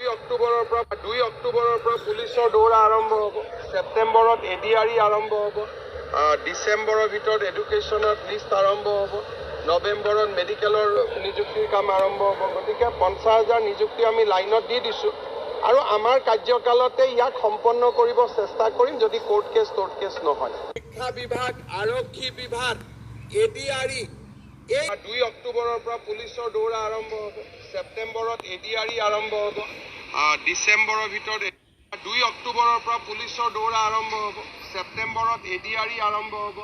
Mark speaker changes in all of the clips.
Speaker 1: 2 অক্টোবৰৰ পৰা পুলিচৰ দৌৰা আৰম্ভ হ'ব। ছেপ্টেম্বৰত এডিআৰই আৰম্ভ হ'ব। ডিচেম্বৰৰ ভিতৰত এডুকেশ্যনত লিষ্ট আৰম্ভ হ'ব। নৱেম্বৰত মেডিকেলৰ নিযুক্তিৰ কাম আৰম্ভ হ'ব। গতিকে 50,000 নিযুক্তি আমি লাইনত দি দিছোঁ আৰু আমাৰ কাৰ্যকালতে ইয়াক সম্পন্ন কৰিব চেষ্টা কৰিম যদি কোৰ্ট কেছ নহয়। শিক্ষা বিভাগ, আৰক্ষী বিভাগ, এডিআৰই এই 2 অক্টোবৰৰ পৰা পুলিচৰ দৌৰা আৰম্ভ হ'ব। ছেপ্টেম্বৰত এডিআৰই আৰম্ভ হ'ব। ডিচেম্বৰৰ ভিতৰত 2 অক্টোবৰৰ পৰা পুলিচৰ দৌৰা আৰম্ভ হ'ব। ছেপ্টেম্বৰত এডিআৰই আৰম্ভ হ'ব।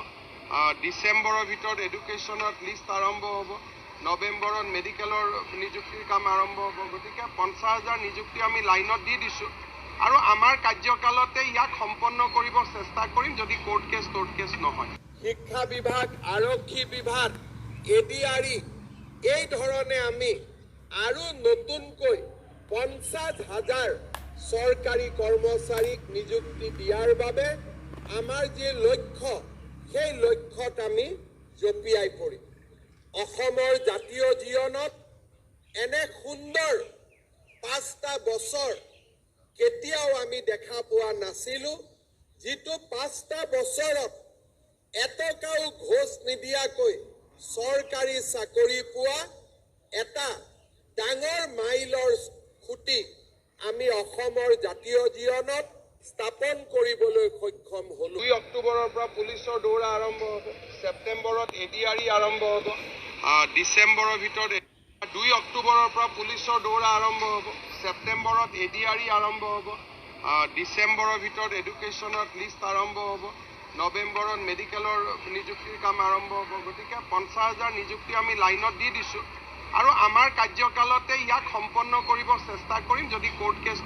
Speaker 1: ডিচেম্বৰৰ ভিতৰত এডুকেশ্যনত লিষ্ট আৰম্ভ হ'ব। নৱেম্বৰত মেডিকেলৰ নিযুক্তিৰ কাম আৰম্ভ হ'ব। গতিকে 50,000 নিযুক্তি আমি লাইনত দি দিছোঁ আৰু আমাৰ কাৰ্যকালতে ইয়াক সম্পন্ন কৰিব চেষ্টা কৰিম যদি কোৰ্ট কেছ নহয়। শিক্ষা বিভাগ, আৰক্ষী বিভাগ, এডিআৰই এই ধৰণে আমি আৰু নতুনকৈ 50,000 চৰকাৰী কৰ্মচাৰীক নিযুক্তি দিয়াৰ বাবে আমাৰ যি লক্ষ্য সেই লক্ষ্যত আমি জঁপিয়াই পৰিম। অসমৰ জাতীয় জীৱনত এনে সুন্দৰ 5টা বছৰ কেতিয়াও আমি দেখা পোৱা নাছিলোঁ, যিটো 5টা বছৰত এটকাও ঘোষ নিদিয়াকৈ চৰকাৰী চাকৰি পোৱা এটা ডাঙৰ মাইলৰ খুঁটি আমি অসমৰ জাতীয় জীৱনত স্থাপন কৰিবলৈ সক্ষম হ'লোঁ। 2 অক্টোবৰৰ পৰা পুলিচৰ দৌৰা আৰম্ভ হ'ব। ছেপ্টেম্বৰত এডিআৰই আৰম্ভ হ'ব। ডিচেম্বৰৰ ভিতৰত 2 অক্টোবৰৰ পৰা পুলিচৰ দৌৰা আৰম্ভ হ'ব। ছেপ্টেম্বৰত এডিআৰই আৰম্ভ হ'ব। ডিচেম্বৰৰ ভিতৰত এডুকেশ্যনত লিষ্ট আৰম্ভ হ'ব। নৱেম্বৰত মেডিকেলৰ নিযুক্তিৰ কাম আৰম্ভ হ'ব। গতিকে 50,000 নিযুক্তি আমি লাইনত দি দিছোঁ আৰু আমাৰ কাৰ্যকালতে ইয়াক সম্পন্ন কৰিব চেষ্টা কৰিম যদি কোৰ্ট কেছ